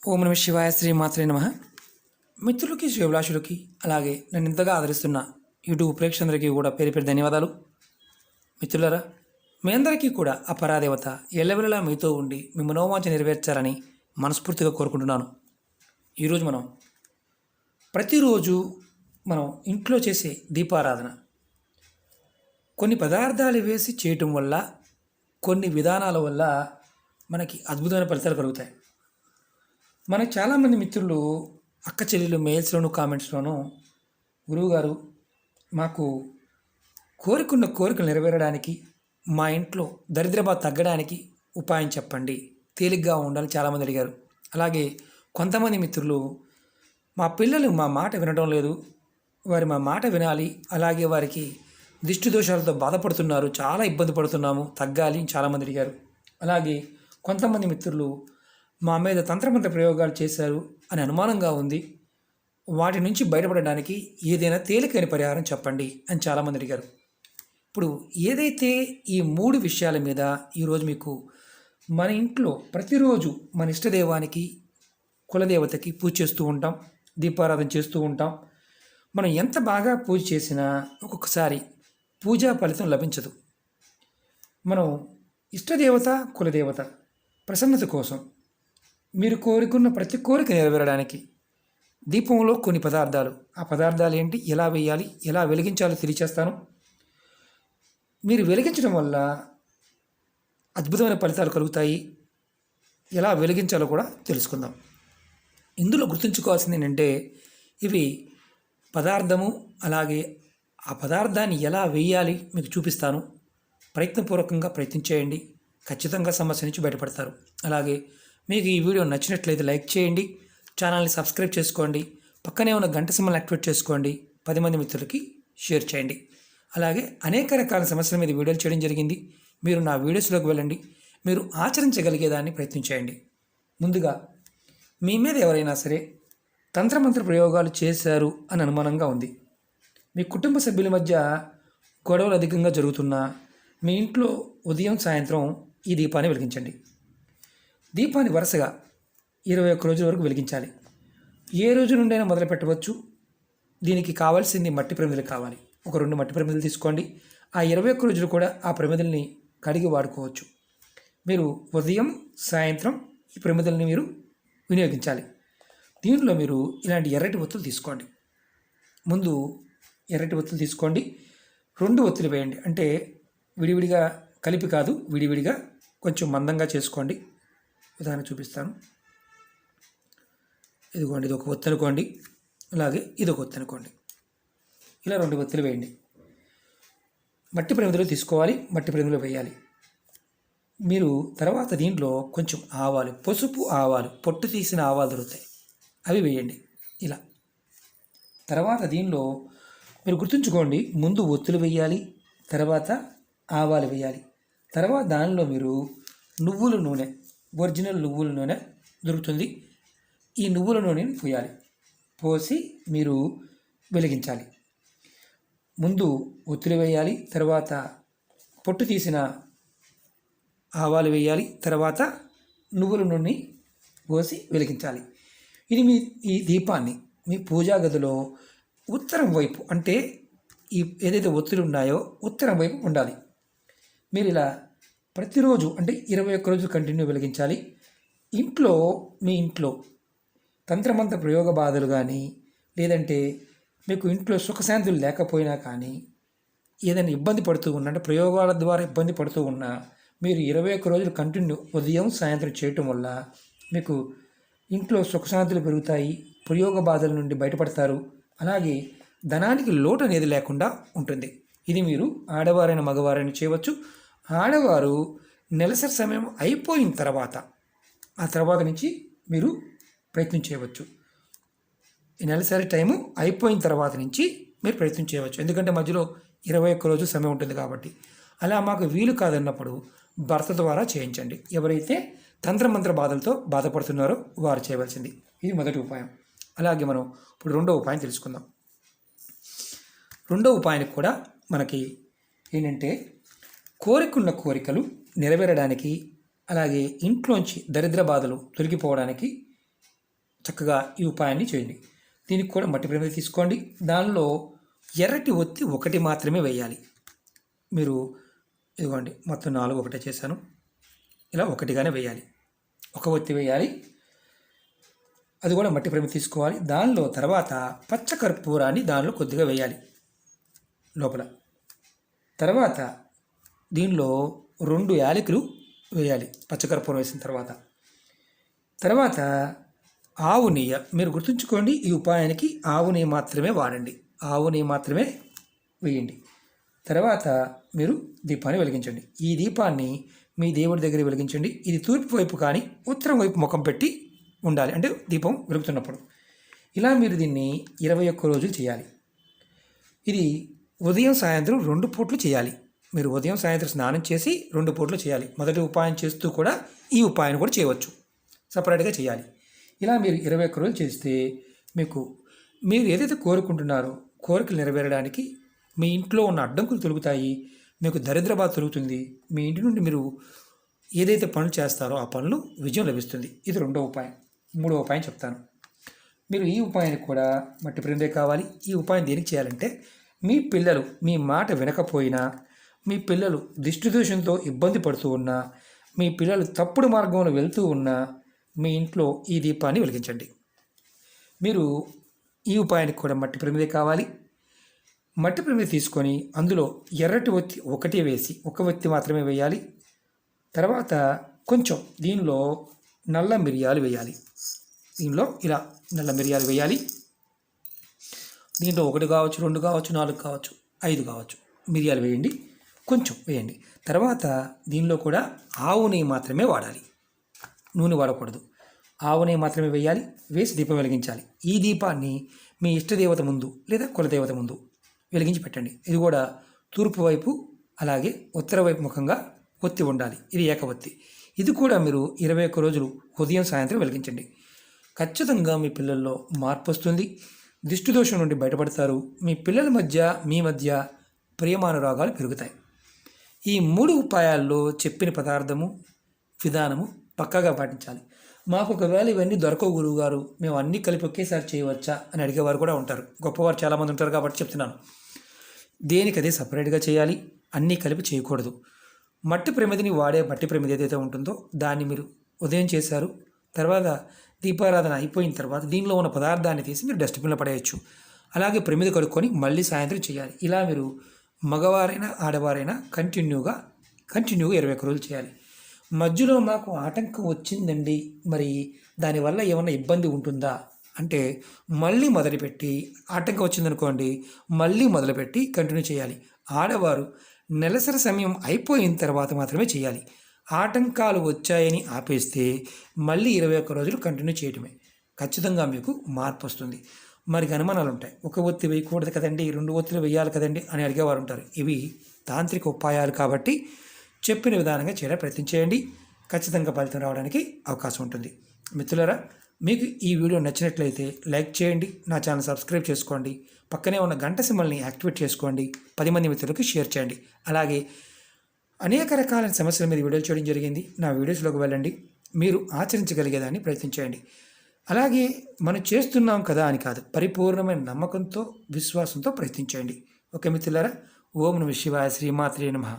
ఓం నమ శివాయ శ్రీమాత్రే నమః. మిత్రులకి శ్రేభిలాషులకి అలాగే నన్ను ఇంతగా ఆదరిస్తున్న యూట్యూబ్ ప్రేక్షకులందరికీ కూడా పేరు పేరు ధన్యవాదాలు. మిత్రులారా, మీ అందరికీ కూడా ఆ పరాదేవత ఎల్లవెల్లలా మీతో ఉండి మీ మనోవాంఛ నెరవేర్చాలని మనస్ఫూర్తిగా కోరుకుంటున్నాను. ఈరోజు ప్రతిరోజు మనం ఇంట్లో చేసే దీపారాధన కొన్ని పదార్థాలు వేసి చేయటం వల్ల, కొన్ని విధానాల వల్ల మనకి అద్భుతమైన ఫలితాలు కలుగుతాయి. మనకు చాలామంది మిత్రులు అక్క చెల్లెలు మెయిల్స్లోను కామెంట్స్లోనూ, గురువుగారు మాకు కోరికలు నెరవేరడానికి, మా ఇంట్లో దరిద్రబాధ తగ్గడానికి ఉపాయం చెప్పండి, తేలిగ్గా ఉండాలని చాలామంది అడిగారు. అలాగే కొంతమంది మిత్రులు మా పిల్లలు మా మాట వినడం లేదు, మా మాట వినాలి, అలాగే వారికి దిష్టి దోషాలతో బాధపడుతున్నారు, చాలా ఇబ్బంది పడుతున్నాము, తగ్గాలి చాలామంది అడిగారు. అలాగే కొంతమంది మిత్రులు మా మీద తంత్రమంత్ర ప్రయోగాలు చేశారు అని అనుమానంగా ఉంది, వాటి నుంచి బయటపడడానికి ఏదైనా తేలికైన పరిహారం చెప్పండి అని చాలామంది అడిగారు. ఇప్పుడు ఏదైతే ఈ 3 విషయాల మీద ఈరోజు మీకు మన ఇంట్లో ప్రతిరోజు మన ఇష్టదైవానికి, కులదేవతకి పూజ చేస్తూ ఉంటాం, దీపారాధన చేస్తూ ఉంటాం. మనం ఎంత బాగా పూజ చేసినా ఒక్కొక్కసారి పూజా ఫలితం లభించదు. మనం ఇష్టదేవత, కులదేవత ప్రసన్నత కోసం, మీరు కోరుకున్న ప్రతి కోరిక నెరవేరడానికి దీపంలో కొన్ని పదార్థాలు, ఆ పదార్థాలు ఏంటి, ఎలా వేయాలి, ఎలా వెలిగించాలో తెలియచేస్తాను. మీరు వెలిగించడం వల్ల అద్భుతమైన ఫలితాలు కలుగుతాయి. ఎలా వెలిగించాలో కూడా తెలుసుకుందాం. ఇందులో గుర్తుంచుకోవాల్సింది ఏంటంటే, ఇవి పదార్థము, అలాగే ఆ పదార్థాన్ని ఎలా వేయాలి మీకు చూపిస్తాను. ప్రయత్నపూర్వకంగా ప్రయత్నించేయండి, ఖచ్చితంగా సమస్య నుంచి బయటపడతారు. అలాగే మీకు ఈ వీడియో నచ్చినట్లయితే లైక్ చేయండి, ఛానల్ని సబ్స్క్రైబ్ చేసుకోండి, పక్కనే ఉన్న గంట సింబల్ని యాక్టివేట్ చేసుకోండి, 10 మంది మిత్రులకి షేర్ చేయండి. అలాగే అనేక రకాల సమస్యల మీద వీడియోలు చేయడం జరిగింది. మీరు నా వీడియోస్లోకి వెళ్ళండి, మీరు ఆచరించగలిగేదాన్ని ప్రయత్నించేయండి. ముందుగా మీ మీద ఎవరైనా సరే తంత్రమంత్ర ప్రయోగాలు చేశారు అని అనుమానంగా ఉంది, మీ కుటుంబ సభ్యుల మధ్య గొడవలు అధికంగా జరుగుతున్నా, మీ ఇంట్లో ఉదయం సాయంత్రం ఈ దీపాన్ని వెలిగించండి. దీపాన్ని వరుసగా 21 రోజుల వరకు వెలిగించాలి. ఏ రోజు నుండైనా మొదలు పెట్టవచ్చు. దీనికి కావాల్సింది మట్టి ప్రమిదలు కావాలి. ఒక 2 మట్టి ప్రమిదలు తీసుకోండి. ఆ 21 రోజులు కూడా ఆ ప్రమిదల్ని కడిగి వాడుకోవచ్చు. మీరు ఉదయం సాయంత్రం ఈ ప్రమిదల్ని మీరు వినియోగించాలి. దీంట్లో మీరు ఇలాంటి ఎర్రటి ఒత్తులు తీసుకోండి. ముందు ఎర్రటి ఒత్తులు తీసుకోండి, 2 ఒత్తులు వేయండి. అంటే విడివిడిగా కలిపి కాదు, విడివిడిగా కొంచెం మందంగా చేసుకోండి. ఉదాహరణ చూపిస్తాను. ఇదిగోండి, ఇది ఒక ఒత్తి అనుకోండి, అలాగే ఇది ఒక ఒత్తి అనుకోండి. ఇలా 2 ఒత్తులు వేయండి. మట్టి ప్రమిదలు తీసుకోవాలి, మట్టి ప్రమిదలు వేయాలి. మీరు తర్వాత దీంట్లో కొంచెం ఆవాలు, పసుపు ఆవాలు, పొట్టు తీసిన ఆవాలు దొరుకుతాయి, అవి వేయండి. ఇలా తర్వాత దీనిలో మీరు గుర్తుంచుకోండి, ముందు ఒత్తులు వేయాలి, తర్వాత ఆవాలు వేయాలి, తర్వాత దానిలో మీరు నువ్వుల నూనె, ఒరిజినల్ నువ్వుల నూనె దొరుకుతుంది, ఈ నువ్వుల నూనెని పోయాలి. పోసి మీరు వెలిగించాలి. ముందు ఒత్తులు వేయాలి, తర్వాత పొట్టు తీసిన ఆవాలు వేయాలి, తర్వాత నువ్వుల నూనె పోసి వెలిగించాలి. ఇది ఈ దీపాన్ని మీ పూజా గదిలో ఉత్తరం వైపు, అంటే ఈ ఏదైతే ఒత్తులు ఉన్నాయో ఉత్తరం వైపు ఉండాలి. మీరు ఇలా ప్రతిరోజు, అంటే 21 రోజులు కంటిన్యూ వెలిగించాలి. మీ ఇంట్లో తంత్రమంత్ర ప్రయోగ బాధలు కానీ, లేదంటే మీకు ఇంట్లో సుఖశాంతులు లేకపోయినా కానీ, ఏదైనా ఇబ్బంది పడుతూ ఉన్నా, అంటే ప్రయోగాల ద్వారా ఇబ్బంది పడుతూ ఉన్నా, మీరు 21 రోజులు కంటిన్యూ ఉదయం సాయంత్రం చేయటం వల్ల మీకు ఇంట్లో సుఖశాంతులు పెరుగుతాయి, ప్రయోగ బాధల నుండి బయటపడతారు. అలాగే ధనానికి లోటు అనేది లేకుండా ఉంటుంది. ఇది మీరు ఆడవారైన మగవారైనా చేయవచ్చు. ఆడవారు నెలసరి సమయం అయిపోయిన తర్వాత, ఆ తర్వాత నుంచి మీరు ప్రయత్నం చేయవచ్చు. ఈ నెలసరి టైము అయిపోయిన తర్వాత నుంచి మీరు ప్రయత్నం చేయవచ్చు, ఎందుకంటే మధ్యలో 21 రోజు సమయం ఉంటుంది కాబట్టి. అలా మాకు వీలు కాదన్నప్పుడు భర్త ద్వారా చేయించండి. ఎవరైతే తంత్రమంత్ర బాధలతో బాధపడుతున్నారో వారు చేయవలసింది. ఇది మొదటి ఉపాయం. అలాగే మనం ఇప్పుడు 2వ ఉపాయం తెలుసుకుందాం. 2వ ఉపాయానికి కూడా మనకి ఏంటంటే, కోరికున్న కోరికలు నెరవేరడానికి, అలాగే ఇంట్లోంచి దరిద్ర బాధలు తొలగిపోవడానికి చక్కగా ఈ ఉపాయాన్ని చేయండి. దీనికి కూడా మట్టి ప్రమిద తీసుకోండి. దానిలో ఎర్రటి ఒత్తి ఒకటి మాత్రమే వేయాలి. మీరు ఇదిగోండి మొత్తం 4 ఒకటే చేశాను. ఇలా ఒకటిగానే వేయాలి. ఒక ఒత్తి వేయాలి. అది కూడా మట్టి ప్రమిద తీసుకోవాలి. దానిలో తర్వాత పచ్చ కర్పూరాన్ని దానిలో కొద్దిగా వేయాలి లోపల. తర్వాత దీనిలో 2 యాలకులు వేయాలి పచ్చకర్పూరం వేసిన తర్వాత ఆవు నెయ్యి. మీరు గుర్తుంచుకోండి, ఈ ఉపాయానికి ఆవు నెయ్యి మాత్రమే వాడండి. ఆవు నెయ్యి మాత్రమే వేయండి. తర్వాత మీరు దీపాన్ని వెలిగించండి. ఈ దీపాన్ని మీ దేవుడి దగ్గర వెలిగించండి. ఇది తూర్పు వైపు కానీ ఉత్తరం వైపు ముఖం పెట్టి ఉండాలి, అంటే దీపం వెలుగుతున్నప్పుడు. ఇలా మీరు దీన్ని 21 రోజులు చేయాలి. ఇది ఉదయం సాయంత్రం 2 పూట్లు చేయాలి. మీరు ఉదయం సాయంత్రం స్నానం చేసి 2 పూట్లు చేయాలి. మొదటి ఉపాయం చేస్తూ కూడా ఈ ఉపాయాన్ని కూడా చేయవచ్చు, సపరేట్గా చేయాలి. ఇలా మీరు 21 రోజులు చేస్తే మీరు ఏదైతే కోరుకుంటున్నారో కోరికలు నెరవేరడానికి మీ ఇంట్లో ఉన్న అడ్డంకులు తొలుగుతాయి. మీకు దరిద్ర బాధ తొలుగుతుంది. మీ ఇంటి నుండి మీరు ఏదైతే పనులు చేస్తారో ఆ పనులు విజయం లభిస్తుంది. ఇది 2వ ఉపాయం. 3వ ఉపాయం చెప్తాను. మీరు ఈ ఉపాయానికి కూడా మట్టి ప్రమిదే కావాలి. ఈ ఉపాయం దేనికి చేయాలంటే, మీ పిల్లలు మీ మాట వినకపోయినా, మీ పిల్లలు దిష్టి దోషంతో ఇబ్బంది పడుతూ ఉన్నా, మీ పిల్లలు తప్పుడు మార్గంలో వెళ్తూ ఉన్నా మీ ఇంట్లో ఈ దీపాన్ని వెలిగించండి. మీరు ఈ ఉపాయానికి కూడా మట్టి ప్రమిదే కావాలి. మట్టి ప్రమిద తీసుకొని అందులో ఎర్రటి ఒత్తి ఒకటే వేసి, ఒక ఒత్తి మాత్రమే వేయాలి. తర్వాత కొంచెం దీనిలో నల్ల మిరియాలు వేయాలి. దీనిలో ఇలా నల్ల మిరియాలు వేయాలి. దీంట్లో 1 కావచ్చు, 2 కావచ్చు, 4 కావచ్చు, 5 కావచ్చు మిరియాలు వేయండి. కొంచెం వేయండి. తర్వాత దీనిలో కూడా ఆవు నెయ్యి మాత్రమే వాడాలి, నూనె వాడకూడదు. ఆవు నెయ్యి మాత్రమే వేయాలి. వేసి దీపం వెలిగించాలి. ఈ దీపాన్ని మీ ఇష్టదేవత ముందు లేదా కులదేవత ముందు వెలిగించి పెట్టండి. ఇది కూడా తూర్పు వైపు అలాగే ఉత్తర వైపు ముఖంగా ఒత్తి ఉండాలి. ఇది ఏకవత్తి. ఇది కూడా మీరు 21 రోజులు ఉదయం సాయంత్రం వెలిగించండి. ఖచ్చితంగా మీ పిల్లల్లో మార్పు వస్తుంది. దిష్టి దోషం నుండి బయటపడతారు. మీ పిల్లల మధ్య మీ మధ్య ప్రేమానురాగాలు పెరుగుతాయి. ఈ 3 ఉపాయాల్లో చెప్పిన పదార్థము విధానము పక్కాగా పాటించాలి. మాకు ఒకవేళ ఇవన్నీ దొరకవు గురువుగారు, మేము అన్నీ కలిపి ఒకేసారి చేయవచ్చా అని అడిగేవారు కూడా ఉంటారు. గొప్పవారు చాలామంది ఉంటారు కాబట్టి చెప్తున్నాను. దేనికి అదే సపరేట్గా చేయాలి, అన్నీ కలిపి చేయకూడదు. మట్టి ప్రమిదిని వాడే మట్టి ప్రమిది ఏదైతే ఉంటుందో దాన్ని మీరు ఉదయం చేశారు, తర్వాత దీపారాధన అయిపోయిన తర్వాత దీనిలో ఉన్న పదార్థాన్ని తీసి మీరు డస్ట్బిన్లో పడేయచ్చు. అలాగే ప్రమిది కడుక్కొని మళ్ళీ సాయంత్రం చేయాలి. ఇలా మీరు మగవారైనా ఆడవారైనా కంటిన్యూగా 21 రోజులు చేయాలి. మధ్యలో మాకు ఆటంకం వచ్చిందండి, మరి దానివల్ల ఏమన్నా ఇబ్బంది ఉంటుందా అంటే, మళ్ళీ మొదలుపెట్టి ఆటంకం వచ్చిందనుకోండి, మళ్ళీ మొదలుపెట్టి కంటిన్యూ చేయాలి. ఆడవారు నెలసరి సమయం అయిపోయిన తర్వాత మాత్రమే చేయాలి. ఆటంకాలు వచ్చాయని ఆపేస్తే మళ్ళీ 21 రోజులు కంటిన్యూ చేయటమే. ఖచ్చితంగా మీకు మార్పు వస్తుంది. మరి అనుమానాలు ఉంటాయి. ఒక ఒత్తి వేయకూడదు కదండి, 2 ఒత్తులు వేయాలి కదండి అని అడిగేవారు ఉంటారు. ఇవి తాంత్రిక ఉపాయాలు కాబట్టి చెప్పిన విధానంగా చేయడానికి ప్రయత్నం చేయండి. ఖచ్చితంగా ఫలితం రావడానికి అవకాశం ఉంటుంది. మిత్రులారా, మీకు ఈ వీడియో నచ్చినట్లయితే లైక్ చేయండి, నా ఛానల్ సబ్స్క్రైబ్ చేసుకోండి, పక్కనే ఉన్న గంట సింబల్ని యాక్టివేట్ చేసుకోండి, 10 మంది మిత్రులకు షేర్ చేయండి. అలాగే అనేక రకాలైన సమస్యల మీద వీడియోలు చేయడం జరిగింది. నా వీడియోస్లోకి వెళ్ళండి, మీరు ఆచరించగలిగేదాన్ని ప్రయత్నించేయండి. అలాగే మనం చేస్తున్నాం కదా అని కాదు, పరిపూర్ణమైన నమ్మకంతో విశ్వాసంతో ప్రయత్నించేయండి. ఓకే మిత్రులారా, ఓం నమః శివాయ, శ్రీమాత్రే నమః.